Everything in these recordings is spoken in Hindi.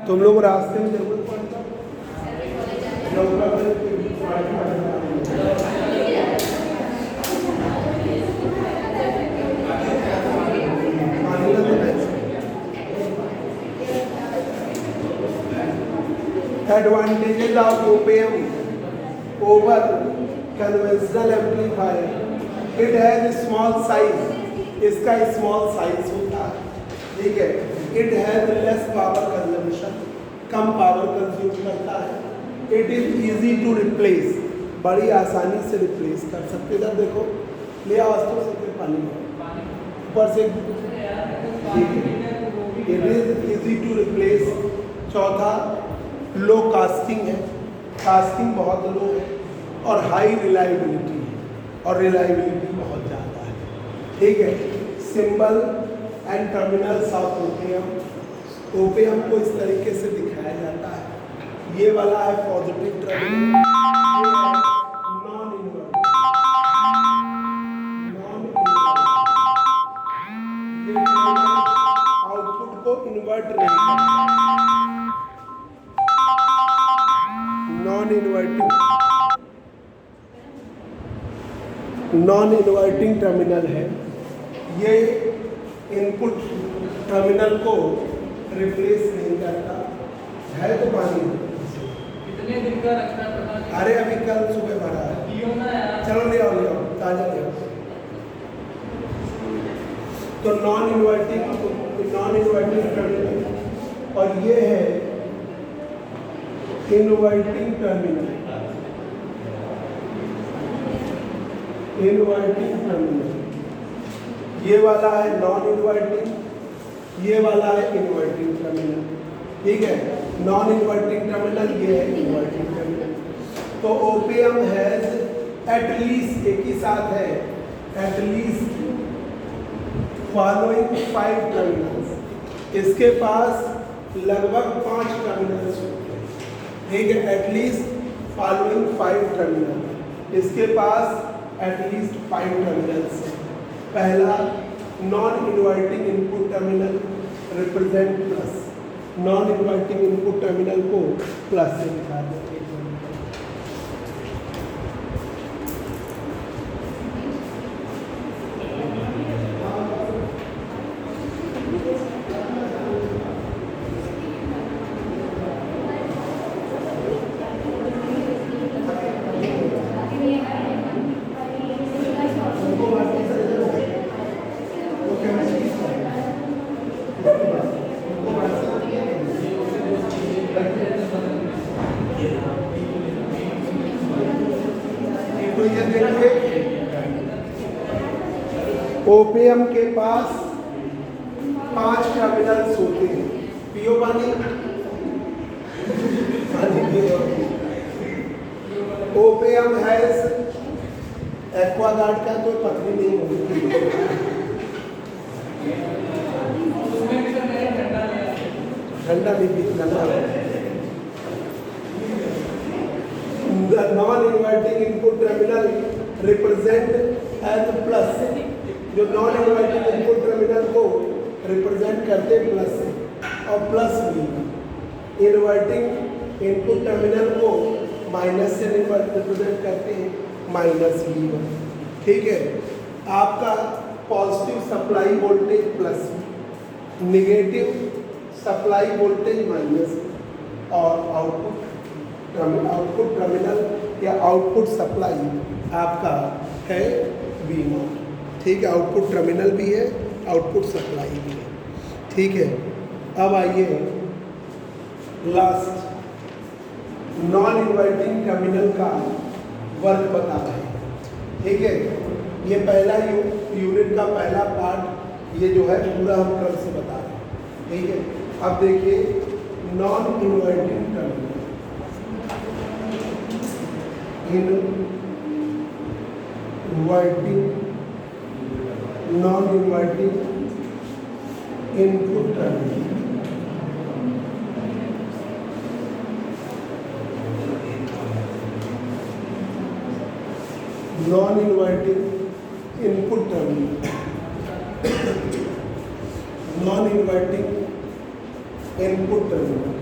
तुम लोग रास्ते में जरूरत पड़ता advantages of op amp over conventional amplifier. It has small size, इसका स्मॉल साइज होता है, ठीक है। It has less power consumption, कम पावर कंज्यूम करता है। It is easy to replace, बड़ी आसानी से रिप्लेस कर सकते। इधर देखो, ले आओ तो सकते पानी ऊपर से, ठीक है। It is easy to replace. चौथा, लो कास्टिंग है, कास्टिंग बहुत लो है और हाई रिलायबिलिटी है, और रिलायबिलिटी बहुत ज़्यादा है, ठीक है। Symbol and terminals of opium. Opium को इस तरीके से दिखाया जाता है। ये वाला है positive terminal, non inverting, output को इन्वर्ट नहीं करता। नॉन इन्वर्टिंग टर्मिनल है। ये इनपुट टर्मिनल को रिप्लेस नहीं करता है। तो पानी कितने दिन का रखना पड़ा? अरे अभी कल सुबह भरा है, चलो ले आओ ताजा ले आओ। तो नॉन इन्वर्टिंग टर्मिनल, और ये है इन्वर्टिंग टर्मिनल। ये वाला है नॉन इन्वर्टिंग, ये वाला है इन्वर्टिंग टर्मिनल, ठीक है। नॉन इन्वर्टिंग टर्मिनल, ये है इन्वर्टिंग टर्मिनल। तो ओपियम हैज एटलीस्ट, एक ही साथ है, एटलीस्ट फॉलोइंग 5 टर्मिनल्स। इसके पास लगभग 5 टर्मिनल्स होते हैं, ठीक है। एटलीस्ट फॉलोइंग 5 टर्मिनल, इसके पास एटलीस्ट 5 टर्मिनल्स हैं। पहला, non inverting input terminal represent plus. Non inverting input terminal को प्लस से दिखा देते हैं। तो ये देखिए, ओपियम के पास 5 टर्मिनल्स होते हैं। पियो पानी, ओपियम हैज, एक्वागार्ड का कोई पथरी नहीं होती, ठंडा नहीं पीता। The non-inverting input terminal represent as plus, जो नॉन इन्वर्टिंग इनपुट टर्मिनल को रिप्रेजेंट करते प्लस से, और प्लस भी इन्वर्टिंग इनपुट टर्मिनल को माइनस से रिप्रेजेंट करते हैं, माइनस V1, ठीक है। आपका positive supply voltage plus, negative supply voltage minus, और आउटपुट टर्मिनल या आउटपुट सप्लाई आपका है V0, ठीक है। आउटपुट टर्मिनल भी है, आउटपुट सप्लाई भी है, ठीक है। अब आइए लास्ट, नॉन इन्वर्टिंग टर्मिनल का वर्क बता रहे हैं, ठीक है। ये पहला यूनिट का पहला पार्ट, ये जो है पूरा हम क्रम से बता रहे हैं, ठीक है। अब देखिए, non inverting terminal, non inverting input terminal, non inverting input terminal, non inverting input terminal,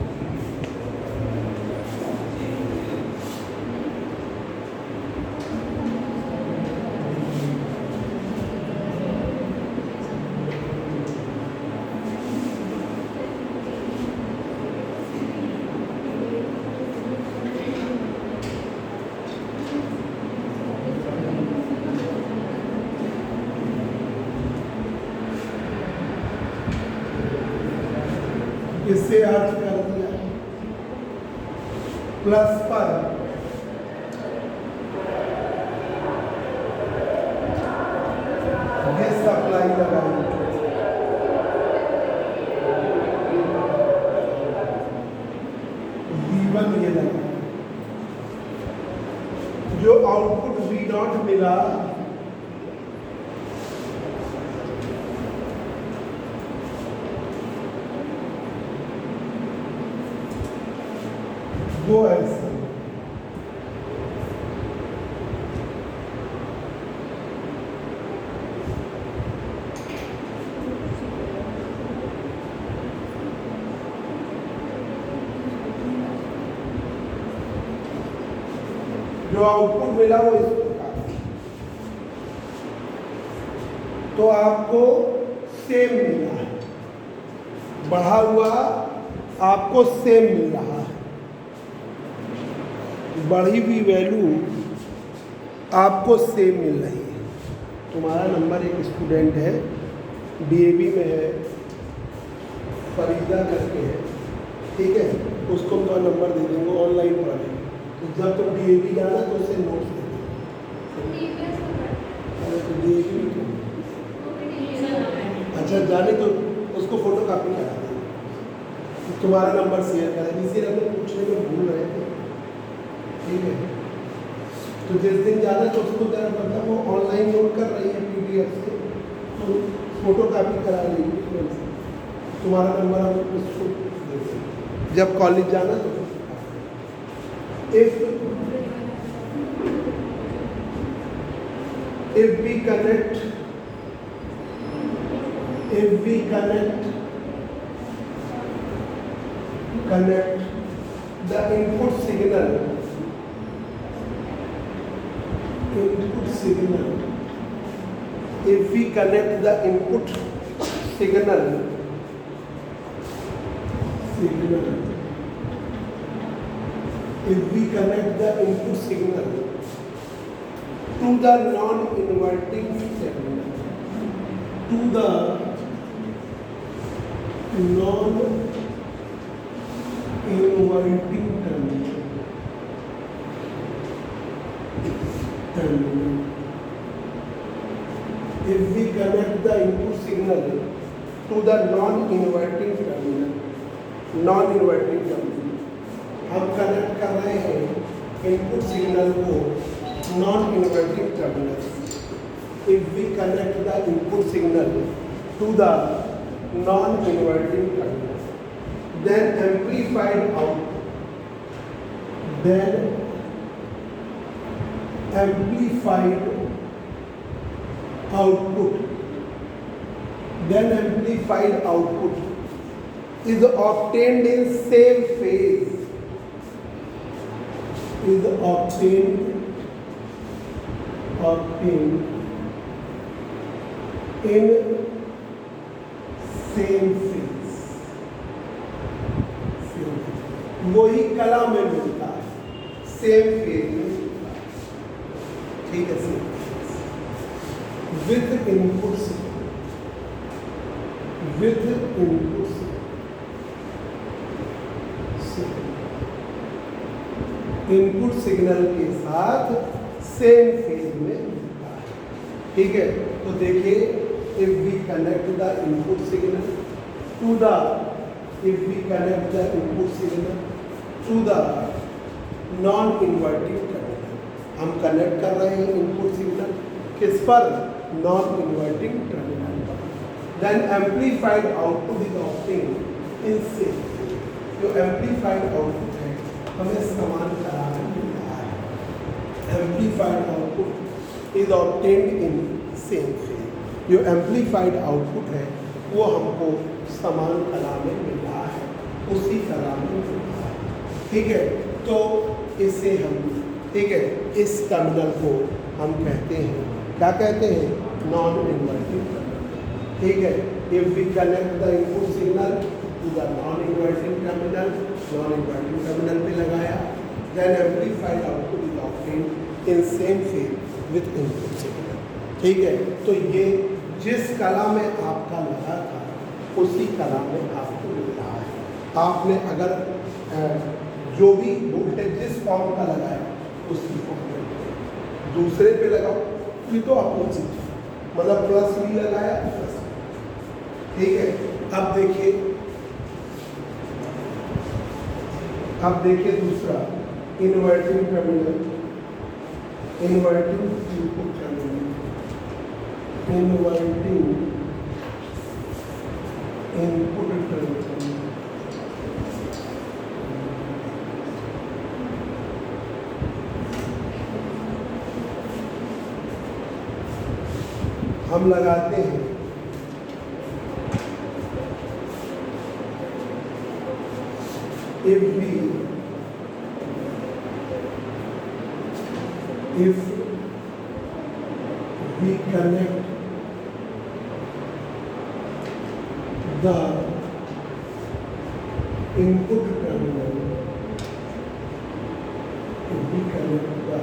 इसे अर्थ कर दिया, प्लस पर ये सप्लाई लगाई, V1 ये लगा, जो आउटपुट V0 मिला वो ऐसा जो आउटपुट मिला वो इस प्रकार, तो आपको सेम मिला है, बढ़ा हुआ आपको सेम मिल रहा है, बढ़ी हुई वैल्यू आपको सेम मिल रही है। तुम्हारा नंबर एक स्टूडेंट है, DAV में है, फरीदा करके है, ठीक है, उसको हम तो नंबर दे देंगे, ऑनलाइन पढ़ेंगे। तो जब तुम DAV जाना तो उसे नोट्स दे देंगे। अरे तो DAV में क्यों? अच्छा जाने तो उसको फोटो कापी करा देंगे, तुम्हारा नंबर शेयर करें, इसी रंग पूछने में भूल रहे थे, ठीक है। तो जिस दिन जाना तो उसको जरा मतलब वो ऑनलाइन नोट कर रही है PDF से, तो फोटो कापी करा लेंगे, तुम्हारा नंबर हम उसको दे देंगे। जब कॉलेज जाना तो if we connect the input signal if we connect the input signal if we connect the input signal to the non-inverting terminal, to the non-inverting terminal, if we connect the input signal to the non-inverting terminal, हम कनेक्ट कर रहे हैं इनपुट सिग्नल को non inverting terminal. If we connect the input signal to the non inverting terminal, then amplified output is obtained in same phase, in same phase, वही कला में मिलता है, सेम फेज में मिलता है, ठीक है sir. With input input signal के साथ सेम फेज में मिलता है, ठीक है। तो देखिए if we connect the input signal to the non inverting terminal, हम कनेक्ट कर रहे हैं इनपुट सिग्नल किस पर? नॉन इन्वर्टिंग टर्मिनल पर। Then amplified output is obtained in same phase. जो एम्प्लीफाइड आउटपुट है हमें समान करार मिल रहा है, amplified output is obtained in same phase. जो एम्प्लीफाइड आउटपुट है वो हमको समान कला में मिल रहा है, उसी कला में मिल रहा है, ठीक है। तो इसे हम, ठीक है, इस टर्मिनल को हम कहते हैं, क्या कहते हैं? नॉन इन्वर्टिंग टर्मिनल, ठीक है। If we connect the input signal to the non inverting terminal पे लगाया, then amplified output is obtained in same phase with input signal, ठीक है। तो ये जिस कला में आपका लगा था उसी कला में आपको मिल रहा है, आपने अगर जो भी वोल्टेज जिस फॉर्म का लगाया उसी फॉर्म में दूसरे पे लगाओ, ये तो अपोजिट, मतलब प्लस भी लगाया प्लस, ठीक है। अब देखिए दूसरा inverting terminal, inverting input terminal, inverting input terminal. हम लगाते हैं if we connect the input terminal, if we connect the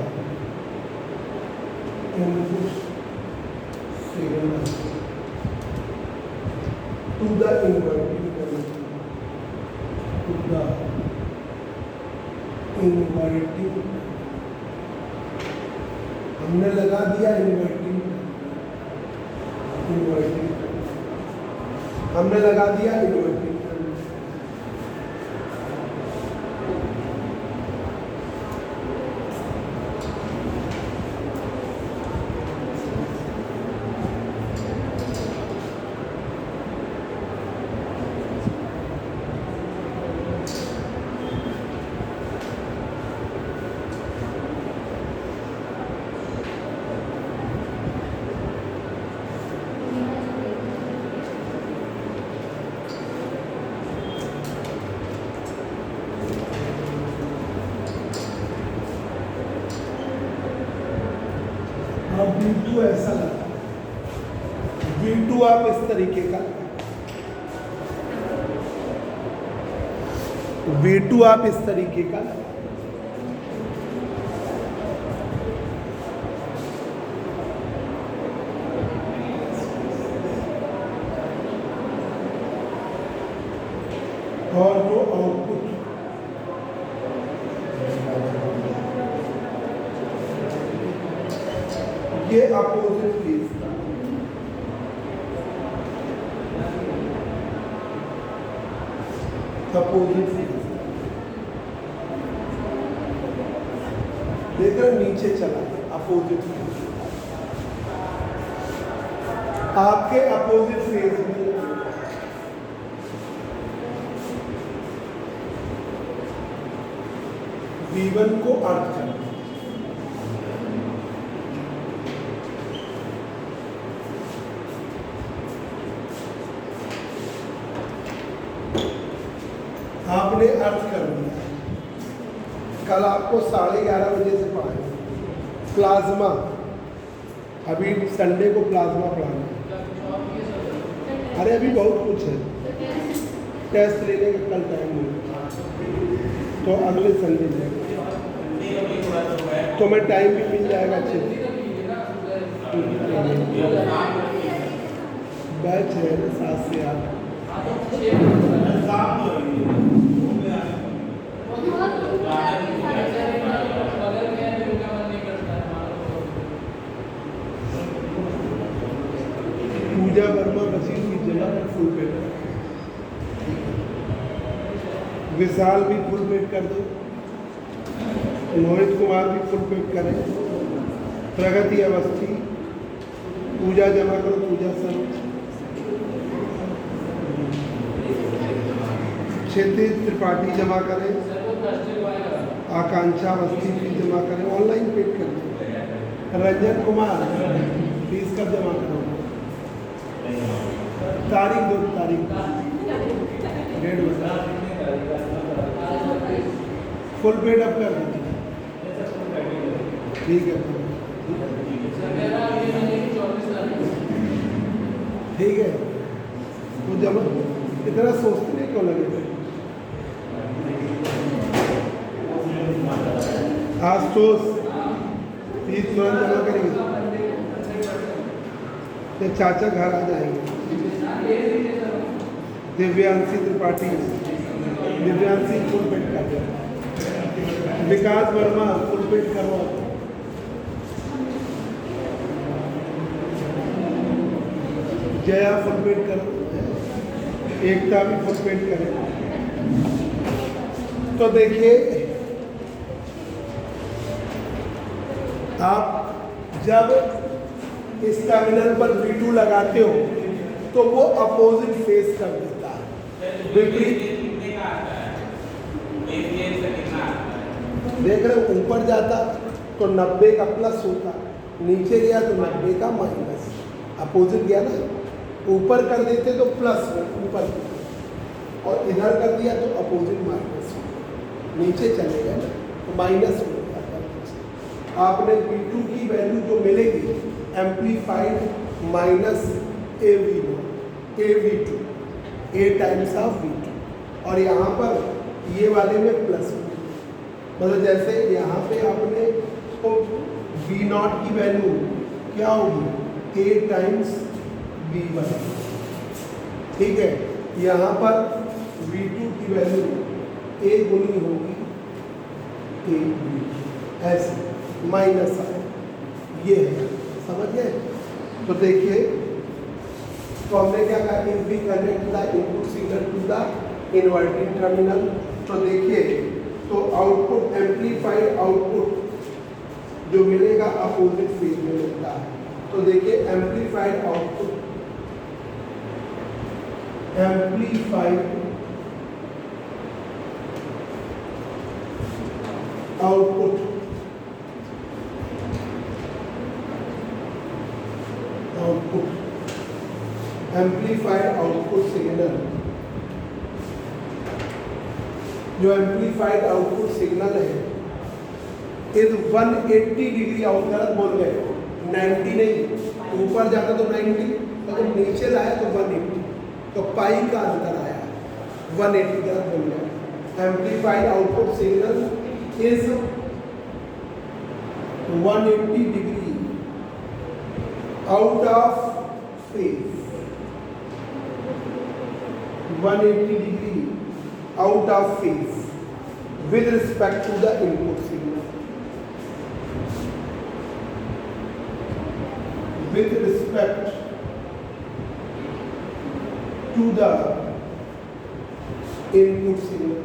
input signal to the inverting terminal, to the inverting, हमने लगा दिया इन्वर्टिंग, हमने लगा दिया इन्वर्टिंग। अब V2 ऐसा लगा, V2 आप इस तरीके का, V2 आप इस तरीके का, और जो आउटपुट ये अपोजिट फेज का, अपोजिट फेज देखकर नीचे चला, अपोजिट फेज आपके अपोजिट फेज में V1 को अर्थ करना, आपने अर्थ कर दिया। कल आपको 11:30 बजे से पढ़ाएंगे प्लाज्मा, अभी संडे को प्लाज्मा पढ़ाना है। अरे अभी बहुत कुछ है, टेस्ट लेने का कल टाइम नहीं, तो अगले संडे जाएगा, तो मैं टाइम भी मिल जाएगा अच्छे से। बैच है 7 से 8। पूजा वर्मा बशीर की जगह पर फुल पेट, विशाल भी फुल पेट कर दो, मोहित कुमार भी फुल पेट करें, प्रगति अवस्थी, पूजा जमा करो, पूजा सर, क्षितिज त्रिपाठी जमा करें, आकांक्षा अवस्थी फीस जमा करें, ऑनलाइन पेड कर दें, रंजन कुमार फीस कब जमा करो, तारीख दो, तारीख 1.5 बजे फुल पेड अप कर दीजिए, ठीक है, ठीक है। तो जब इतना सोचने क्यों लगे, आशुतोष फीस तुरंत जमा करेंगे, तो चाचा घर आ जाएंगे, दिव्यांशी त्रिपाठी दिव्यांशी फुल पेट कर दे, विकास वर्मा फुल पेट करवाओ, जया फुल पेट करो, एकता भी फुल पेट करे। तो देखिए आप जब इस टर्मिनल पर V2 लगाते हो तो वो अपोजिट फेस कर देता है, विपरीत। देख रहे हो, ऊपर जाता तो 90 का प्लस होता, नीचे गया तो 90 का माइनस, अपोजिट गया ना। ऊपर कर देते तो प्लस ऊपर, और इधर कर दिया तो अपोजिट माइनस, नीचे चले गए ना तो माइनस हो जाता। आपने V2 की वैल्यू जो मिलेगी amplified minus AV2, A times of V2, और यहाँ पर ये वाले में प्लस, मतलब जैसे यहाँ पे आपने तो V0 की वैल्यू क्या होगी, A टाइम्स V1, ठीक है। यहाँ पर V2 की वैल्यू A गुनी होगी A, ऐसे माइनस आए, ये है, समझ गए। तो देखिए, तो हमने क्या कहा, if we connect the input signal to the inverting terminal, तो देखिए तो आउटपुट, एम्पलीफाइड आउटपुट जो मिलेगा अपोजिट फेज में मिलता है। तो देखिए amplified output, amplified output, amplified output signal, जो एम्पलीफाइड आउटपुट सिग्नल है इज 180 डिग्री आउट, गलत बोल गए, 90 नहीं, ऊपर जाता तो 90, तो जब नीचे लाया तो 180, तो पाई का अंतर आया, 180, गलत बोल गए। Amplified output signal is 180 degree out of phase, 180 degree out of phase with respect to the input signal, with respect to the input signal,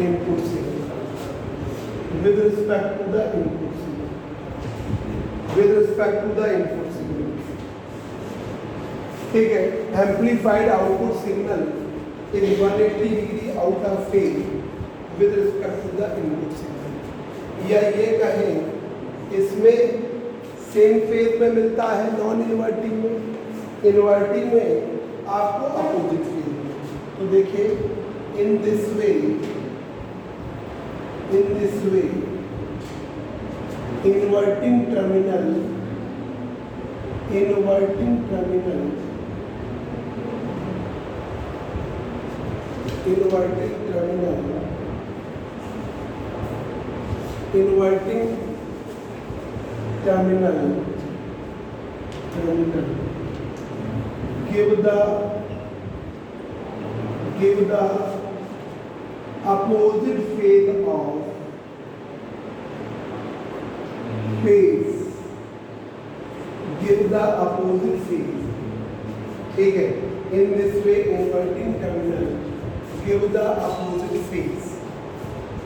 input signal, with respect to the input signal, with respect to the input signal, ठीक है। Amplified output signal is 180 degree out of phase with respect to the input signal, या ये कहें इसमें सेम फेज में मिलता है नॉन इन्वर्टिंग में, इन्वर्टिंग में आपको अपोजिट फेज में। तो देखिए इन this way, inverting terminal, inverting terminal, inverting terminal, inverting terminal, terminal give the opposite phase of phase, give the opposite phase, ठीक है। in this way inverting terminal give the opposite phase,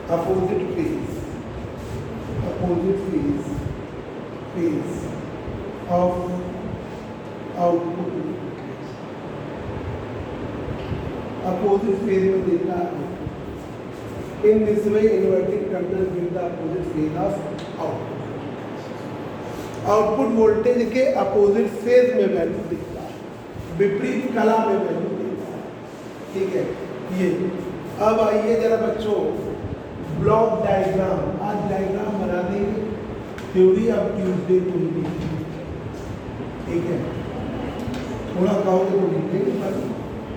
opposite phase, opposite phase, phase of output, opposite phase में देता है। in this way inverting terminal give the opposite phase of output, output voltage के अपोजिट फेज में वैल्यू देता है, विपरीत कला में वैल्यू देता है, ठीक है। ये अब आइए जरा बच्चों ब्लॉक डायग्राम, आज डायग्राम बना देंगे, थ्योरी अब ट्यूसडे को ही देखेंगे, ठीक है। थोड़ा कहोगे तो लिखेंगे, पर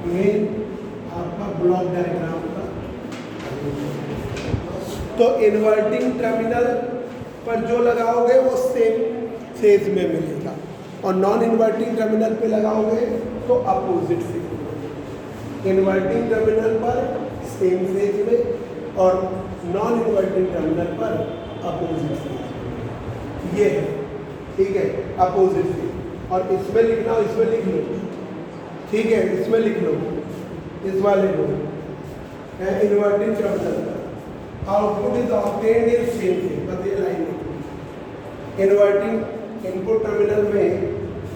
मेन आपका ब्लॉक डायग्राम का। तो इन्वर्टिंग टर्मिनल पर जो लगाओगे वो सेम फेज में मिलेगा, और नॉन इन्वर्टिंग टर्मिनल पे लगाओगे तो अपोजिट फेज। इन्वर्टिंग टर्मिनल पर सेम फेज में और नॉन इन्वर्टिंग टर्मिनल पर अपोजिट फेज। ये है, ठीक है, अपोजिट फेज। और इसमें लिखना हो, इसमें लिख लो, ठीक है, इसमें लिख लो, इस वाले को इन्वर्टिंग टर्मिनल पर output is obtained in same phase. बस ये लाइन इन्वर्टिंग इनपुट टर्मिनल में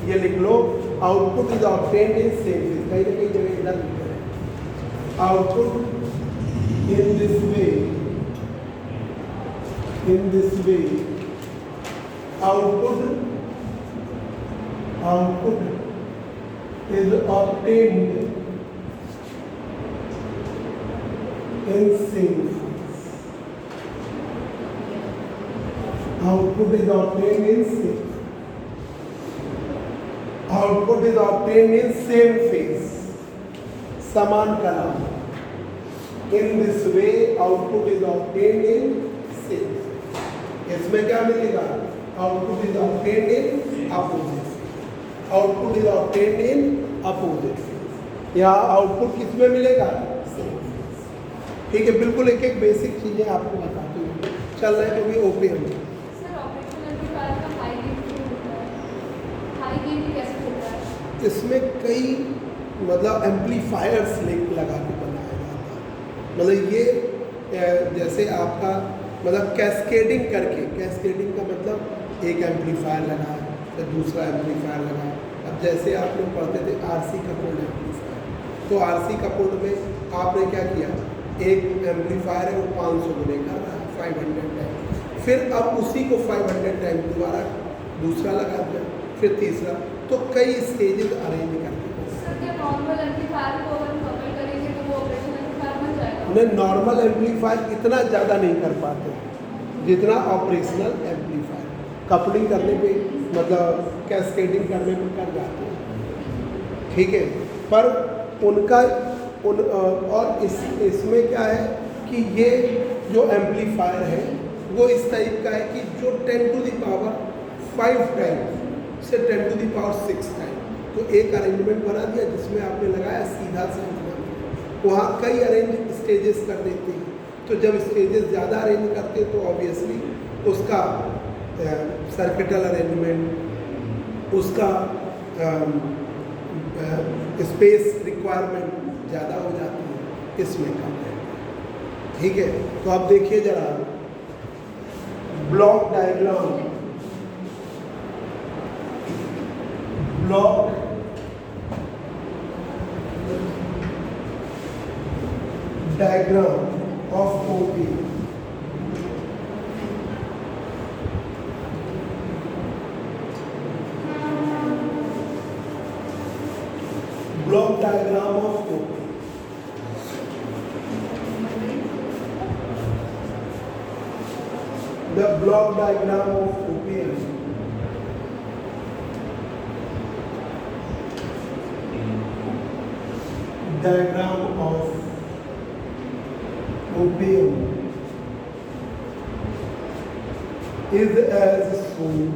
ये लिख लो, output is obtained in same phase. कहीं ना कहीं जगह इधर लिखा है output in this way, in this way output is obtained in same phase. Output is obtained in same. Output is obtained in same phase. समान कलाम. In this way, output is obtained in same phase. इसमें क्या मिलेगा? Output is obtained in opposite. Output is obtained in opposite phase. यहाँ आउटपुट किस में मिलेगा? ठीक है, बिल्कुल एक एक बेसिक चीजें आपको बताती हूँ। चल रहा है क्योंकि ओपीएम इसमें कई मतलब एम्पलीफायर्स लगा के बनाया जाता है। मतलब ये जैसे आपका मतलब कैस्केडिंग करके, कैस्केडिंग का मतलब एक एम्पलीफायर लगा है तो दूसरा एम्पलीफायर लगा। अब जैसे आप लोग पढ़ते थे आरसी कपल्ड एम्पलीफायर, तो आरसी कपल्ड में आपने क्या किया, एक एम्पलीफायर है वो 500 गुने कर रहा है 500 टाइम, फिर अब उसी को 500 टाइम दोबारा दूसरा लगा दिया, फिर तीसरा, तो कई स्टेजेस अरेंज करके। नॉर्मल एम्पलीफायर को अगर कपल करेंगे तो वो ऑपरेशन एम्पलीफायर बन जाएगा? नहीं, नॉर्मल एम्पलीफायर इतना ज़्यादा नहीं कर पाते जितना ऑपरेशनल एम्पलीफायर कपलिंग करने पे मतलब कैस्केडिंग करने में कर जाते हैं, ठीक है। पर उनका और इसमें क्या है कि ये जो एम्पलीफायर है वो इस टाइप का है कि जो 10 टू द पावर 5 टाइम से 10 टू द पावर 6 टाइम, तो एक अरेंजमेंट बना दिया जिसमें आपने लगाया सीधा सीधा, वहाँ कई अरेंज स्टेजेस कर देते हैं। तो जब स्टेजेस ज़्यादा अरेंज करते हैं तो ऑब्वियसली उसका सर्किटल अरेंजमेंट, उसका स्पेस रिक्वायरमेंट ज़्यादा हो जाती है, इसमें कम है, ठीक है। तो आप देखिए जरा block diagram, block diagram of OP. Block diagram of OP. The block diagram of OPM diagram of OPM is as shown.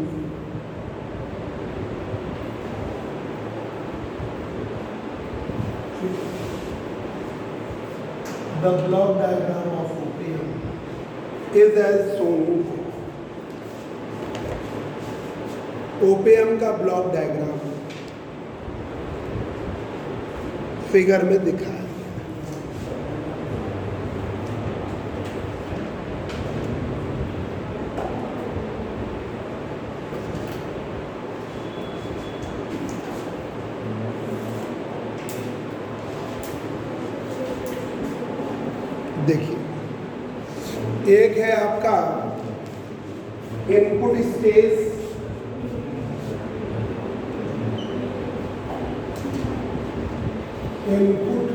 The block diagram of OPM is as shown. OPM का ब्लॉक डायग्राम फिगर में दिखा है। देखिए, एक है आपका इनपुट स्टेज, इनपुट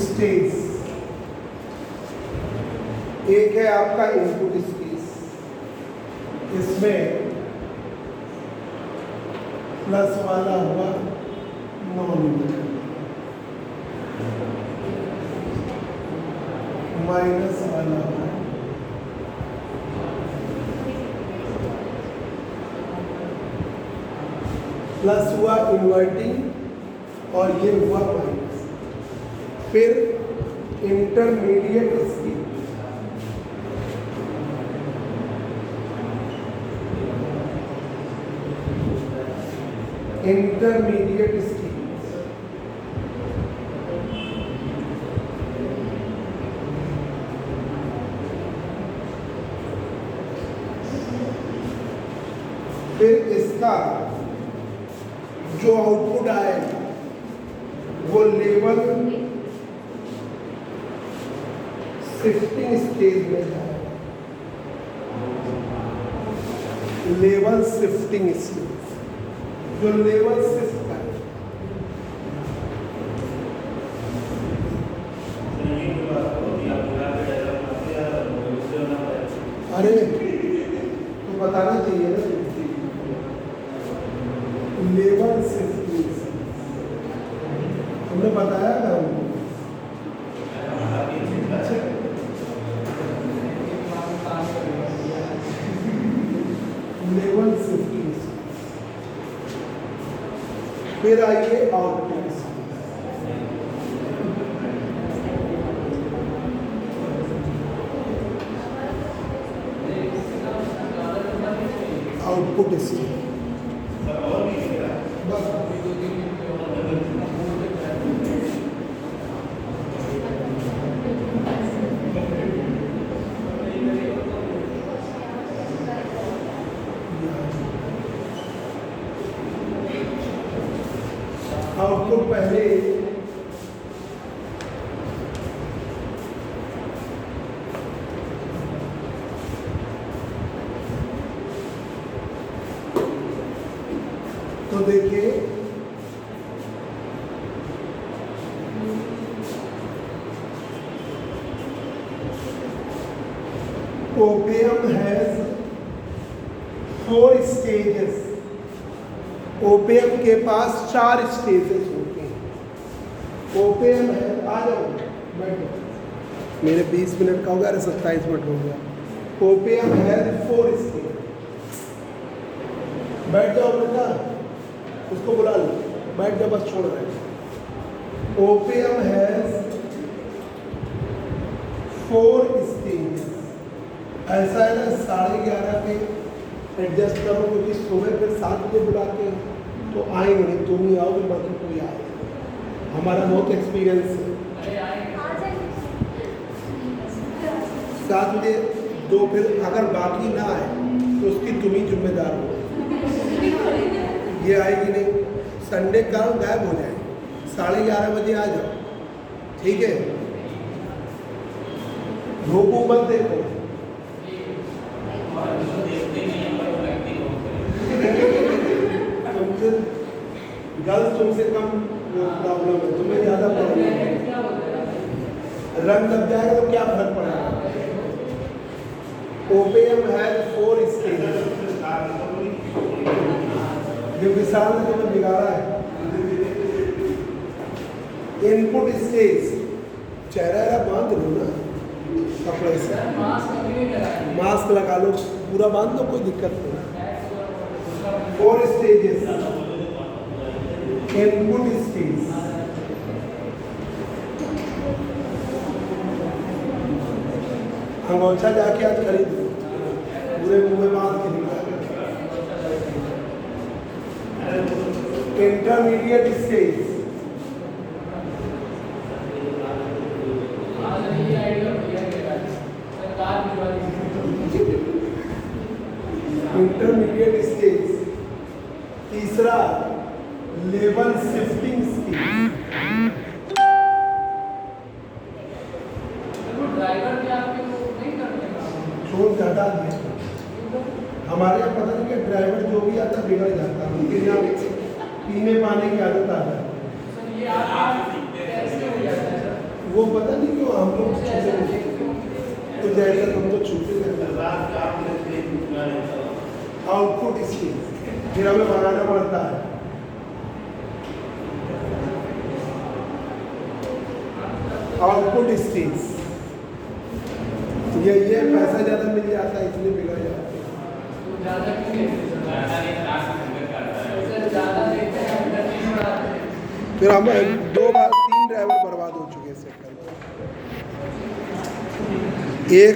स्टेज, एक है आपका इनपुट स्टेज, इसमें प्लस वाला हुआ नॉन, माइनस वाला हुआ प्लस हुआ इन्वर्टिंग और ये हुआ माइनस। फिर इंटरमीडिएट स्केल, इंटरमीडिएट स्केल फिर इसका जो आउटपुट आएगा वो लेवल शिफ्टिंग स्टेज में जाएगा, लेवल शिफ्टिंग स्टेज, जो लेवल शिफ्ट करेगा। अरे तो बताना चाहिए ना, लेवल शिफ्टिंग हमने बताया ना हमको। लेवल शिफ्टिंग, फिर आइए आउटपुट। आउटपुट स्टेज आउटपुट पहले तो देखिए ओपियम हैज 4 स्टेजेस। ओपियम के पास 4 स्टेजेस होते हैं। ओपियम है, आ जाओ बैठो, मेरे 20 मिनट का हो गया, 27 मिनट हो गया। ओपियम है 4 स्टेज। बैठ जाओ बेटा, उसको बुला लो, बैठ जाओ, बस छोड़ रहे। ओपियम है 4 स्टेज। ऐसा है ना, 11:30 पे एडजस्ट करो, क्योंकि सुबह फिर 7 बजे बुलाते हैं तो आएंगे नहीं, तुम ही आओगे, बाकी कोई आए। हमारा बहुत एक्सपीरियंस है। 7 बजे दो, फिर अगर बाकी ना आए तो उसकी तुम ही जिम्मेदार हो। ये आएगी नहीं, संडे का गायब हो जाए, 11:30 बजे आ जाओ, ठीक है। रोको मत, देखो तुमसे गर्ल्स तुमसे कम प्रॉब्लम है, तुम्हें ज़्यादा प्रॉब्लम है। रंग लग जाएगा तो क्या फर्क पड़ेगा। ओपियम है 4 स्टेज। ये विशाल ने तुम्हें बिगाड़ा है। इनपुट स्टेज, चेहरा बांध लो ना कपड़े से, मास्क लगा लो, पूरा बांध लो, कोई दिक्कत नहीं। 4 स्टेजेस। इनपुट स्टेज, अंगोछा जाके आज खरीद लो, पूरे मुंह में बांध के निकाल। Intermediate stage, intermediate stage. तीसरा लेवल शिफ्टिंग स्टेज। शोर हटा दिया। हमारे यहाँ पता नहीं कि ड्राइवर जो भी आता बिगड़ जाता है, उनके यहाँ पीने पाने की आदत आता है। वो पता नहीं क्यों हम लोग तो जैसा हम तो छूटे। आउटपुट स्टेज फिर हमें बनाना पड़ता है। आउटपुट स्टेज ये पैसा ज़्यादा मिल जाता है, इसलिए बिगड़ जाता है। फिर हम 2 बार 3 ड्राइवर बर्बाद हो चुके हैं इससे पहले। एक